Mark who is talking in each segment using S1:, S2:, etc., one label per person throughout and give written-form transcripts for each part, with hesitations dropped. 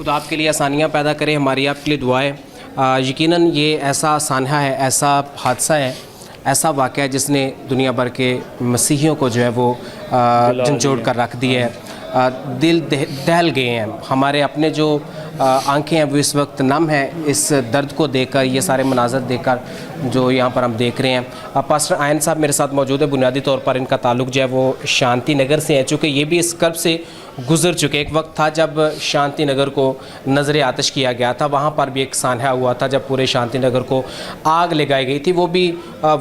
S1: خدا آپ کے لیے آسانیاں پیدا کرے، ہماری آپ کے لیے دعا ہے۔ یقیناً یہ ایسا سانحہ ہے، ایسا حادثہ ہے، ایسا واقعہ ہے جس نے دنیا بھر کے مسیحیوں کو جو ہے وہ جھنجھوڑ کر رکھ دیا ہے، دل دہل گئے ہیں۔ ہمارے اپنے جو آنکھیں ہیں وہ اس وقت نم ہیں اس درد کو دیکھ کر، یہ سارے مناظر دیکھ کر جو یہاں پر ہم دیکھ رہے ہیں۔ پاسٹر آئین صاحب میرے ساتھ موجود ہے، بنیادی طور پر ان کا تعلق جو ہے وہ شانتی نگر سے ہے، چونکہ یہ بھی اس کرب سے گزر چکے۔ ایک وقت تھا جب شانتی نگر کو نظر آتش کیا گیا تھا، وہاں پر بھی ایک سانحہ ہوا تھا جب پورے شانتی نگر کو آگ لگائی گئی تھی۔ وہ بھی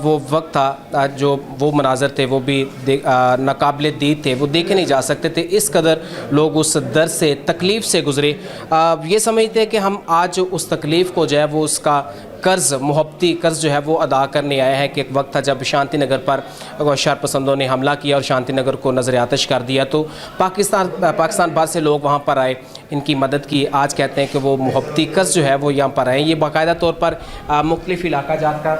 S1: وہ وقت تھا جو وہ مناظر تھے وہ بھی ناقابل دید تھے، وہ دیکھے نہیں جا سکتے تھے، اس قدر لوگ اس درد سے تکلیف سے گزرے۔ یہ سمجھتے ہیں کہ ہم آج اس تکلیف کو جو ہے وہ اس کا قرض، محبتی قرض جو ہے وہ ادا کرنے آیا ہے کہ ایک وقت تھا جب شانتی نگر پر شر پسندوں نے حملہ کیا اور شانتی نگر کو نظر آتش کر دیا، تو پاکستان بعد سے لوگ وہاں پر آئے، ان کی مدد کی۔ آج کہتے ہیں کہ وہ محبتی قرض جو ہے وہ یہاں پر آئے، یہ باقاعدہ طور پر مختلف علاقہ جات کا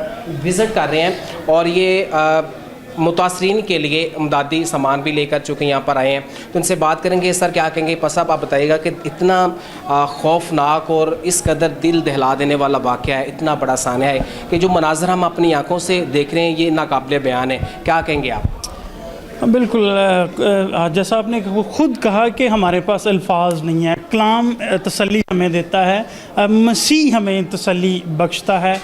S1: وزٹ کر رہے ہیں اور یہ متاثرین کے لیے امدادی سامان بھی لے کر چونکہ یہاں پر آئے ہیں، تو ان سے بات کریں گے۔ سر کیا کہیں گے؟ صاحب آپ بتائیے گا کہ اتنا خوفناک اور اس قدر دل دہلا دینے والا واقعہ ہے، اتنا بڑا سانحہ ہے کہ جو مناظر ہم اپنی آنکھوں سے دیکھ رہے ہیں یہ ناقابل بیان ہے، کیا کہیں گے آپ؟
S2: بالکل، جیسا آپ نے خود کہا کہ ہمارے پاس الفاظ نہیں ہیں، کلام تسلی ہمیں دیتا ہے، مسیح ہمیں تسلی بخشتا ہے،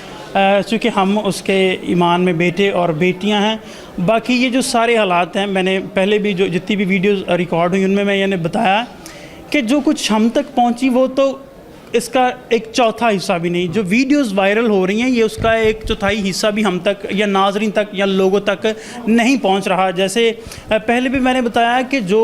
S2: چونکہ ہم اس کے ایمان میں بیٹے اور بیٹیاں ہیں۔ باقی یہ جو سارے حالات ہیں، میں نے پہلے بھی جو جتنی بھی ویڈیوز ریکارڈ ہوئی ان میں یہ نے بتایا کہ جو کچھ ہم تک پہنچی وہ تو اس کا ایک چوتھا حصہ بھی نہیں، جو ویڈیوز وائرل ہو رہی ہیں یہ اس کا ایک چوتھائی حصہ بھی ہم تک یا ناظرین تک یا لوگوں تک نہیں پہنچ رہا۔ جیسے پہلے بھی میں نے بتایا کہ جو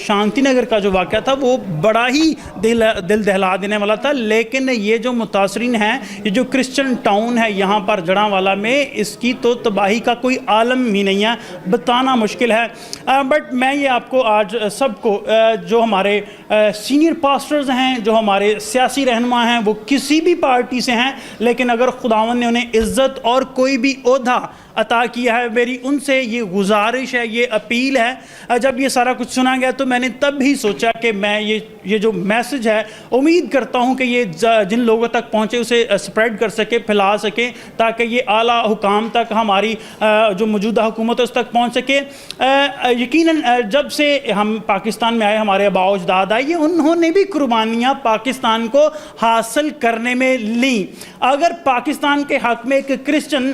S2: شانتی نگر کا جو واقعہ تھا وہ بڑا ہی دل دہلا دینے والا تھا، لیکن یہ جو متاثرین ہیں، یہ جو کرسچن ٹاؤن ہے یہاں پر جڑاں میں، اس کی تو تباہی کا کوئی عالم ہی نہیں ہے، بتانا مشکل ہے۔ بٹ میں یہ آپ کو آج سب کو جو ہمارے سینئر پاسٹرز ہیں، جو ہمارے سیاسی رہنما ہیں، وہ کسی بھی پارٹی سے ہیں، لیکن اگر خداوند نے انہیں عزت اور کوئی بھی عہدہ عطا کیا ہے، میری ان سے یہ گزارش ہے، یہ اپیل ہے۔ جب یہ سارا کچھ سنا گیا تو میں نے تب ہی سوچا کہ میں یہ جو میسج ہے امید کرتا ہوں کہ یہ جن لوگوں تک پہنچے اسے سپریڈ کر سکے، پھیلا سکے، تاکہ یہ اعلیٰ حکام تک، ہماری جو موجودہ حکومت ہے اس تک پہنچ سکے۔ یقیناً جب سے ہم پاکستان میں آئے، ہمارے آباء و اجداد آئے، انہوں نے بھی قربانیاں پاکستان کو حاصل کرنے میں لیں۔ اگر پاکستان کے حق میں ایک کرسچن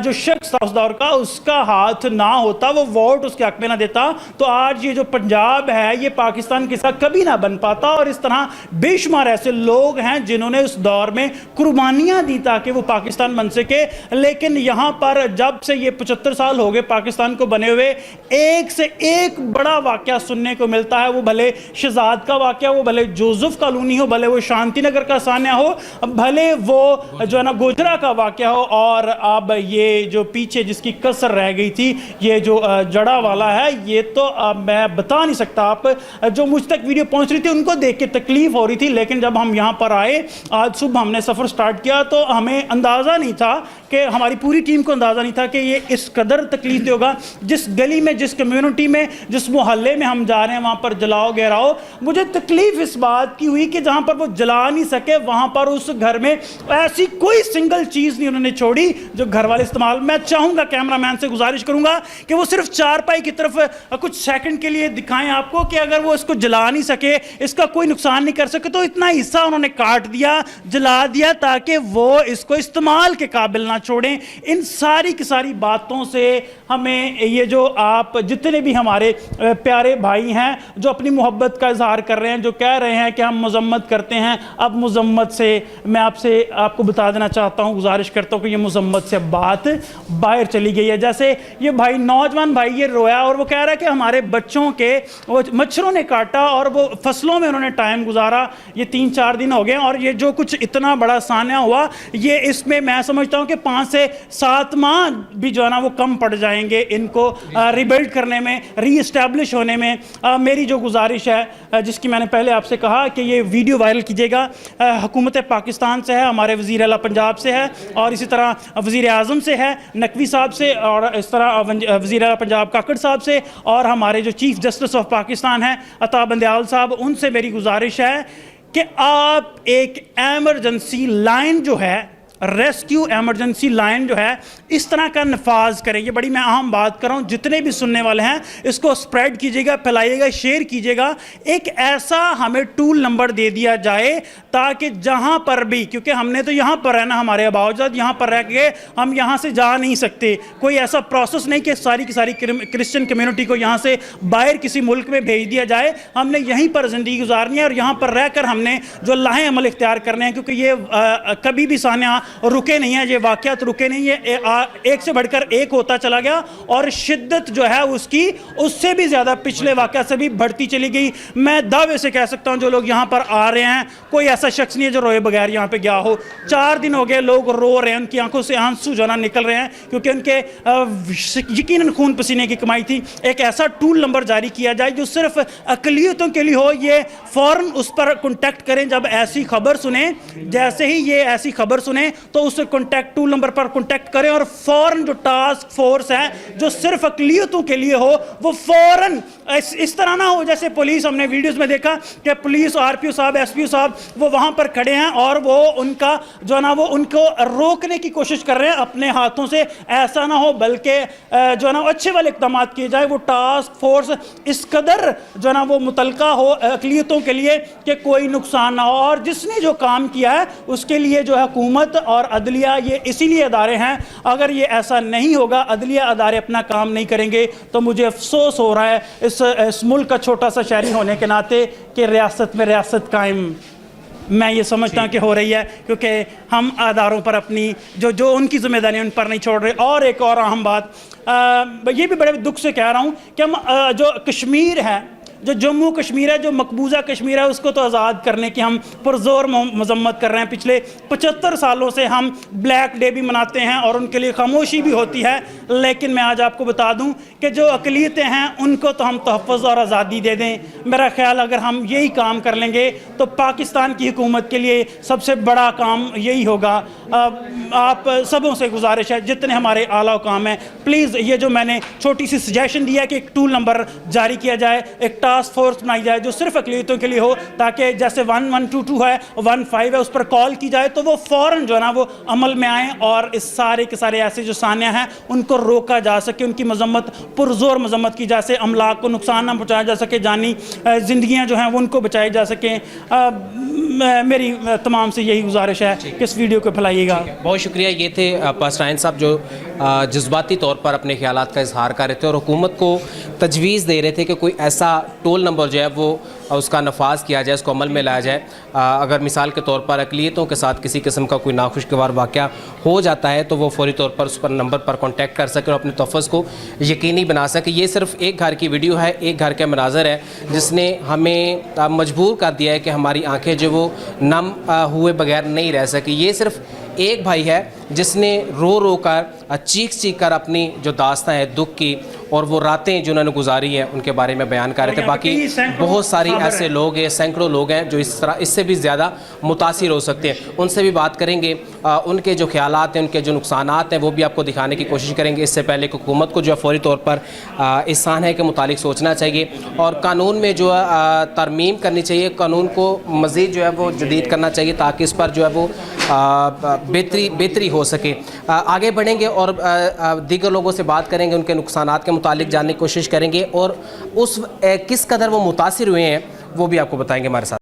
S2: جو شخص تھا اس دور کا، اس کا ہاتھ نہ ہوتا، وہ ووٹ اس کے حق میں نہ دیتا، تو آج یہ جو پنجاب ہے یہ پاکستان کے ساتھ کبھی نہ بن پاتا۔ اور اس طرح بے شمار ایسے لوگ ہیں جنہوں نے اس دور میں قربانیاں دی تاکہ وہ پاکستان بن سکے، لیکن یہاں پر جب سے یہ 75 سال ہو گئے پاکستان کو بنے ہوئے، ایک سے ایک بڑا واقعہ سننے کو ملتا ہے، وہ بھلے شہزاد کا واقعہ ہو، بھلے جوزف کالونی ہو، بھلے وہ شانتی نگر کا سانحہ ہو، بھلے وہ جو ہے نا گوجرا کا واقعہ ہو، اور اب یہ جو پیچھے جس کی کسر رہ گئی تھی، یہ جو جڑا والا ہے، یہ تو میں بتا نہیں سکتا۔ آپ جو مجھ تک ویڈیو پہنچ رہی تھی ان کو دیکھ کے تکلیف ہو رہی تھی، لیکن جب ہم یہاں پر آئے، آج صبح ہم نے سفر سٹارٹ کیا، تو ہمیں اندازہ نہیں تھا کہ ہماری پوری ٹیم کو اندازہ نہیں تھا کہ یہ اس قدر تکلیف دے ہوگا۔ جس گلی میں، جس کمیونٹی میں، جس محلے میں ہم جا رہے ہیں وہاں پر جلاؤ گہراؤ، مجھے تکلیف اس بات کی ہوئی کہ جہاں پر وہ جلا نہیں سکے وہاں پر اس گھر میں ایسی کوئی سنگل چیز نہیں انہوں نے چھوڑی جو گھر والے استعمال۔ میں چاہوں گا، کیمرہ مین سے گزارش کروں گا کہ وہ صرف چارپائی کی طرف کچھ سیکنڈ کے لیے دکھائیں آپ کو کہ اگر وہ اس کو جلا نہیں سکے، اس کا کوئی نقصان نہیں کر سکے، تو اتنا حصہ انہوں نے کاٹ دیا، جلا دیا، تاکہ وہ اس کو استعمال کے قابل نہ چھوڑیں۔ ان ساری کی ساری باتوں سے ہمیں یہ جو آپ جتنے بھی ہمارے پیارے بھائی ہیں جو اپنی محبت کا اظہار کر رہے ہیں، جو کہہ رہے ہیں کہ ہم مذمت کرتے ہیں، اب مذمت سے میں آپ کو بتا دینا چاہتا ہوں، گزارش کرتا ہوں کہ یہ مذمت سے بات باہر چلی گئی ہے۔ جیسے یہ بھائی، نوجوان بھائی، یہ رویا اور وہ کہہ رہا ہے کہ ہمارے بچوں کے مچھروں نے کاٹا اور وہ فصلوں میں انہوں نے ٹائم گزارا، یہ 3-4 دن ہو گئے، اور یہ جو کچھ اتنا بڑا سانحہ ہوا، یہ اس میں میں سمجھتا ہوں کہ 5 سے 7 ماہ بھی جو ہے نا وہ کم پڑ جائیں گے ان کو ریبلڈ کرنے میں، ری اسٹیبلش ہونے میں۔ میری جو گزارش ہے، جس کی میں نے پہلے آپ سے کہا کہ یہ ویڈیو وائرل کیجیے گا، حکومت پاکستان سے ہے، ہمارے وزیر اعلیٰ پنجاب سے ہے، اور اسی طرح وزیر اعظم سے ہے، نقوی صاحب سے، اور اس طرح وزیر اعلیٰ پنجاب کاکڑ صاحب سے، اور ہمارے جو چیف جسٹس آف پاکستان ہیں عطا بندیال صاحب، ان سے میری گزارش ہے کہ آپ ایک ایمرجنسی لائن جو ہے، ریسکیو ایمرجنسی لائن جو ہے، اس طرح کا نفاذ کریں. یہ بڑی میں اہم بات کر رہا ہوں، جتنے بھی سننے والے ہیں اس کو سپریڈ کیجئے گا، پھیلائیے گا، شیئر کیجئے گا. ایک ایسا ہمیں ٹول نمبر دے دیا جائے تاکہ جہاں پر بھی، کیونکہ ہم نے تو یہاں پر رہنا، ہمارے آباء و اجداد یہاں پر رہ کے ہم یہاں سے جا نہیں سکتے. کوئی ایسا پروسیس نہیں کہ ساری کی ساری کرسچن کمیونٹی کو یہاں سے باہر کسی ملک میں بھیج دیا جائے. ہم نے یہیں پر زندگی گزارنی ہے اور یہاں پر رہ کر ہم نے جو لاہیں عمل اختیار کرنے ہیں، کیونکہ یہ کبھی بھی سانحہ رکے نہیں ہیں، یہ واقعات رکے نہیں ہیں. ایک سے بڑھ کر ایک ہوتا چلا گیا اور شدت جو ہے اس کی اس سے بھی زیادہ پچھلے واقعات سے بھی بڑھتی چلی گئی. میں دعوے سے کہہ سکتا ہوں جو لوگ یہاں پر آ رہے ہیں، کوئی ایسا شخص نہیں ہے جو روئے بغیر یہاں پہ گیا ہو. 4 دن ہو گئے لوگ رو رہے ہیں، ان کی آنکھوں سے آنسو جو نا نکل رہے ہیں، کیونکہ ان کے یقیناً خون پسینے کی کمائی تھی. ایک ایسا ٹول نمبر جاری کیا جائے جو صرف اقلیتوں کے لیے ہو. یہ فوراً اس پر کنٹیکٹ کریں جب ایسی خبر سنیں. جیسے ہی یہ ایسی خبر سنیں تو اس کنٹیکٹ ٹول نمبر پر کنٹیکٹ کریں اور فوراً جو ٹاسک فورس ہے جو صرف اقلیتوں کے لیے ہو وہ فوراً اس طرح نہ ہو جیسے پولیس، ہم نے ویڈیوز میں دیکھا کہ پولیس، آر پی او صاحب، ایس پی او صاحب وہ وہاں پر کھڑے ہیں اور وہ ان کا جو نا وہ ان کو روکنے کی کوشش کر رہے ہیں اپنے ہاتھوں سے. ایسا نہ ہو، بلکہ جو نا اچھے والے اقدامات کیے جائے. وہ ٹاسک فورس اس قدر جو نا وہ متعلقہ ہو اقلیتوں کے لیے کہ کوئی نقصان نہ ہو. اور جس نے جو کام کیا ہے اس کے لیے جو حکومت اور عدلیہ یہ اسی لیے ادارے ہیں. اگر یہ ایسا نہیں ہوگا، عدلیہ ادارے اپنا کام نہیں کریں گے، تو مجھے افسوس ہو رہا ہے اس ملک کا چھوٹا سا شہری ہونے کے ناطے کہ ریاست میں ریاست قائم میں یہ سمجھتا ہوں کہ ہو رہی ہے، کیونکہ ہم اداروں پر اپنی جو ان کی ذمہ داری ان پر نہیں چھوڑ رہے. اور ایک اور اہم بات، یہ بھی بڑے دکھ سے کہہ رہا ہوں کہ ہم جو کشمیر ہے، جو جموں کشمیر ہے، جو مقبوضہ کشمیر ہے، اس کو تو آزاد کرنے کی ہم پرزور مذمت کر رہے ہیں. پچھلے 75 سالوں سے ہم بلیک ڈے بھی مناتے ہیں اور ان کے لیے خاموشی بھی ہوتی ہے. لیکن میں آج آپ کو بتا دوں کہ جو اقلیتیں ہیں ان کو تو ہم تحفظ اور آزادی دے دیں. میرا خیال اگر ہم یہی کام کر لیں گے تو پاکستان کی حکومت کے لیے سب سے بڑا کام یہی ہوگا. آپ سبوں سے گزارش ہے، جتنے ہمارے اعلیٰ حکام ہیں، پلیز یہ جو میں نے چھوٹی سی سجیشن دیا کہ ایک ٹول نمبر جاری کیا جائے، ایک ٹاسک فورس بنائی جائے جو صرف اقلیتوں کے لیے ہو، تاکہ جیسے 1122 ہے، 15 ہے، اس پر کال کی جائے تو وہ فوراً جو ہے نا وہ عمل میں آئیں اور اس سارے کے سارے ایسے جو سانحہ ہیں ان کو روکا جا سکے، ان کی مذمت پرزور مذمت کی جا سکے، املاک کو نقصان نہ پہنچایا جا سکے، جانی زندگیاں جو ہیں وہ ان کو بچائی جا سکیں. میری تمام سے یہی گزارش ہے کہ اس ویڈیو کو پھیلائیے گا.
S1: بہت شکریہ. یہ تھے پاسٹر عائن صاحب جو جذباتی طور پر اپنے خیالات کا اظہار کر رہے تھے اور حکومت کو تجویز دے رہے تھے کہ کوئی ایسا ٹول نمبر جو ہے وہ اس کا نفاذ کیا جائے، اس کو عمل میں لایا جائے. اگر مثال کے طور پر اقلیتوں کے ساتھ کسی قسم کا کوئی ناخوشگوار واقعہ ہو جاتا ہے تو وہ فوری طور پر اس پر نمبر پر کانٹیکٹ کر سکے اور اپنے تحفظ کو یقینی بنا سکے. یہ صرف ایک گھر کی ویڈیو ہے، ایک گھر کا مناظر ہے جس نے ہمیں مجبور کر دیا ہے کہ ہماری آنکھیں جو وہ نم ہوئے بغیر نہیں رہ سکی. یہ صرف ایک بھائی ہے جس نے رو رو کر چیخ کر اپنی جو داستان ہے دکھ کی اور وہ راتیں جو انہوں نے گزاری ہیں ان کے بارے میں بیان کر رہے تھے. باقی بہت ساری ایسے لوگ ہیں، سینکڑوں لوگ ہیں جو اس سے بھی زیادہ متاثر ہو سکتے ہیں. ان سے بھی بات کریں گے، ان کے جو خیالات ہیں، ان کے جو نقصانات ہیں وہ بھی آپ کو دکھانے کی کوشش کریں گے. اس سے پہلے کہ حکومت کو جو ہے فوری طور پر اس سانحے کے متعلق سوچنا چاہیے اور قانون میں جو ہے ترمیم کرنی چاہیے، قانون کو مزید جو ہے وہ جدید کرنا چاہیے تاکہ اس پر جو ہے وہ بہتری ہو سکے. آگے بڑھیں گے اور دیگر لوگوں سے بات کریں گے، ان کے نقصانات کے متعلق جاننے کی کوشش کریں گے اور کس قدر وہ متاثر ہوئے ہیں وہ بھی آپ کو بتائیں گے ہمارے ساتھ.